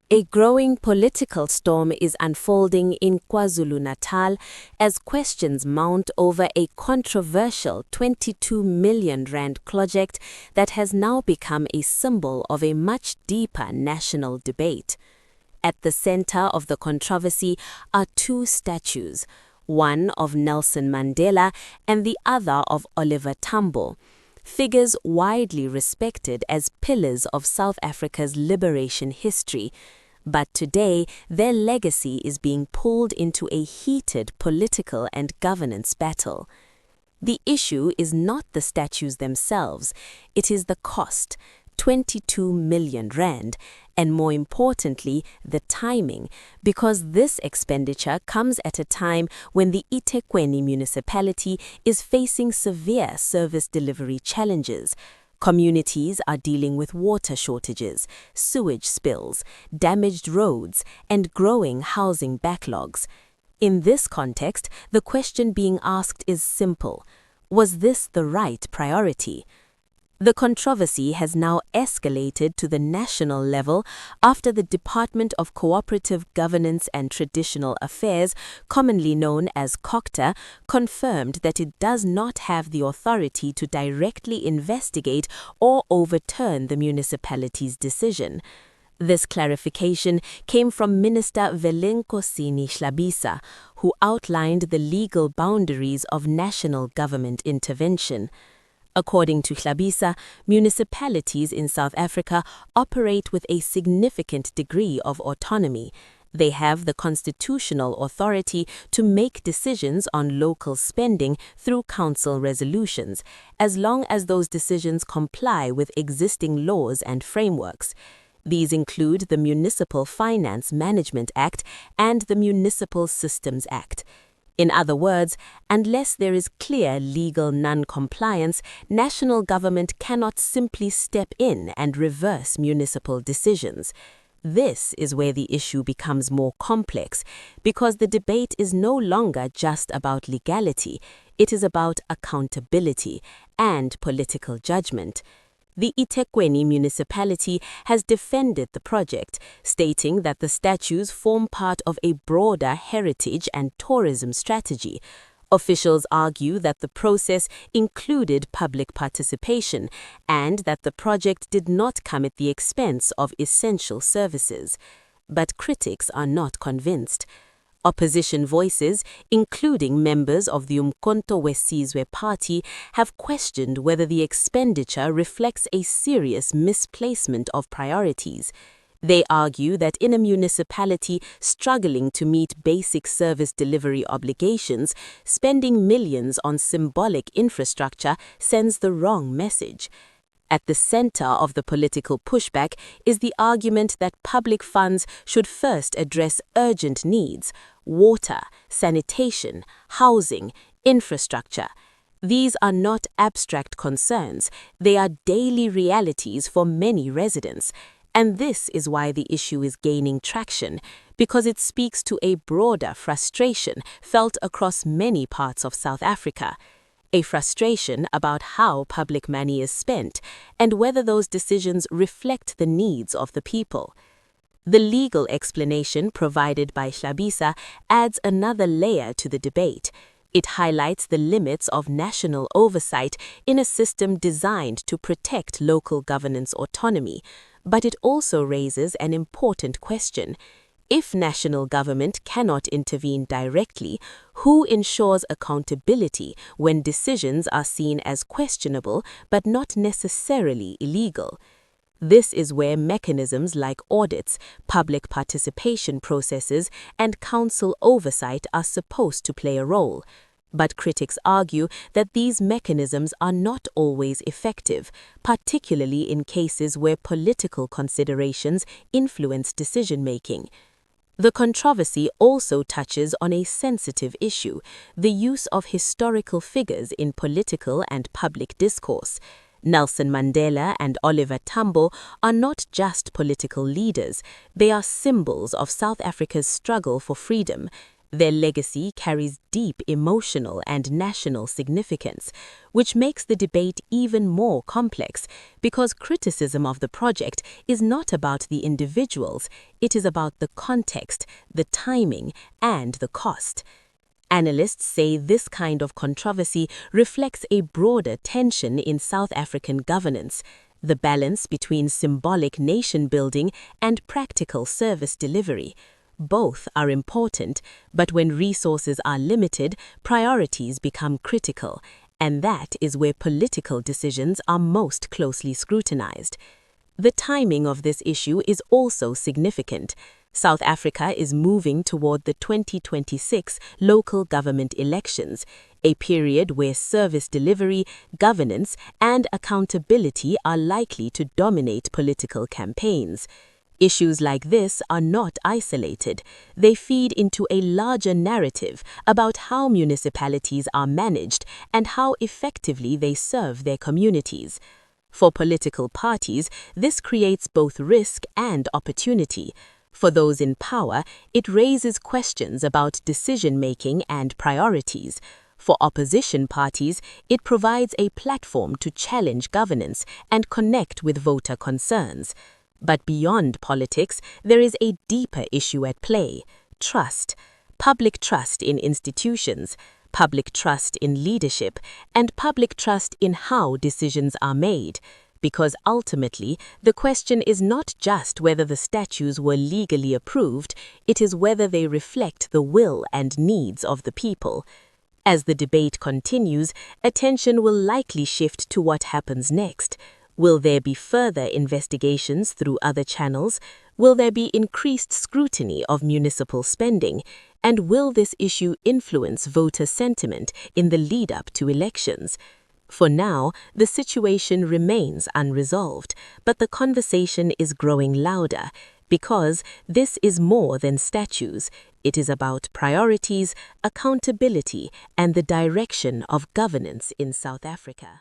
A growing political storm is unfolding in KwaZulu-Natal as questions mount over a controversial 22 million rand project that has now become a symbol of a much deeper national debate. At the center of the controversy are two statues, one of Nelson Mandela and the other of Oliver Tambo, figures widely respected as pillars of South Africa's liberation history. But today, their legacy is being pulled into a heated political and governance battle. The issue is not the statues themselves, it is the cost, 22 million rand, and more importantly, the timing, because this expenditure comes at a time when the eThekwini municipality is facing severe service delivery challenges. Communities are dealing with water shortages, sewage spills, damaged roads, and growing housing backlogs. In this context, the question being asked is simple: was this the right priority? The controversy has now escalated to the national level after the Department of Cooperative Governance and Traditional Affairs, commonly known as COGTA, confirmed that it does not have the authority to directly investigate or overturn the municipality's decision. This clarification came from Minister Velenkosini Hlabisa, who outlined the legal boundaries of national government intervention. According to Hlabisa, municipalities in South Africa operate with a significant degree of autonomy. They have the constitutional authority to make decisions on local spending through council resolutions, as long as those decisions comply with existing laws and frameworks. These include the Municipal Finance Management Act and the Municipal Systems Act. In other words, unless there is clear legal non-compliance, national government cannot simply step in and reverse municipal decisions. This is where the issue becomes more complex, because the debate is no longer just about legality, it is about accountability and political judgment. The eThekwini municipality has defended the project, stating that the statues form part of a broader heritage and tourism strategy. Officials argue that the process included public participation and that the project did not come at the expense of essential services. But critics are not convinced. Opposition voices, including members of the Umkhonto weSizwe party, have questioned whether the expenditure reflects a serious misplacement of priorities. They argue that in a municipality struggling to meet basic service delivery obligations, spending millions on symbolic infrastructure sends the wrong message. At the center of the political pushback is the argument that public funds should first address urgent needs: water, sanitation, housing, infrastructure. These are not abstract concerns, they are daily realities for many residents. And this is why the issue is gaining traction, because it speaks to a broader frustration felt across many parts of South Africa. A frustration about how public money is spent and whether those decisions reflect the needs of the people. The legal explanation provided by Hlabisa adds another layer to the debate. It highlights the limits of national oversight in a system designed to protect local governance autonomy, but it also raises an important question. If national government cannot intervene directly, who ensures accountability when decisions are seen as questionable but not necessarily illegal? This is where mechanisms like audits, public participation processes, and council oversight are supposed to play a role. But critics argue that these mechanisms are not always effective, particularly in cases where political considerations influence decision-making. The controversy also touches on a sensitive issue: the use of historical figures in political and public discourse. Nelson Mandela and Oliver Tambo are not just political leaders, they are symbols of South Africa's struggle for freedom. Their legacy carries deep emotional and national significance, which makes the debate even more complex because criticism of the project is not about the individuals, it is about the context, the timing, and the cost. Analysts say this kind of controversy reflects a broader tension in South African governance, the balance between symbolic nation-building and practical service delivery. Both are important, but when resources are limited, priorities become critical, and that is where political decisions are most closely scrutinized. The timing of this issue is also significant. South Africa is moving toward the 2026 local government elections, a period where service delivery, governance, and accountability are likely to dominate political campaigns. Issues like this are not isolated. They feed into a larger narrative about how municipalities are managed and how effectively they serve their communities. For political parties, this creates both risk and opportunity. For those in power, it raises questions about decision-making and priorities. For opposition parties, it provides a platform to challenge governance and connect with voter concerns. But beyond politics, there is a deeper issue at play: trust. Public trust in institutions, public trust in leadership, and public trust in how decisions are made. Because ultimately, the question is not just whether the statues were legally approved, it is whether they reflect the will and needs of the people. As the debate continues, attention will likely shift to what happens next. Will there be further investigations through other channels? Will there be increased scrutiny of municipal spending? And will this issue influence voter sentiment in the lead-up to elections? For now, the situation remains unresolved, but the conversation is growing louder because this is more than statues. It is about priorities, accountability, and the direction of governance in South Africa.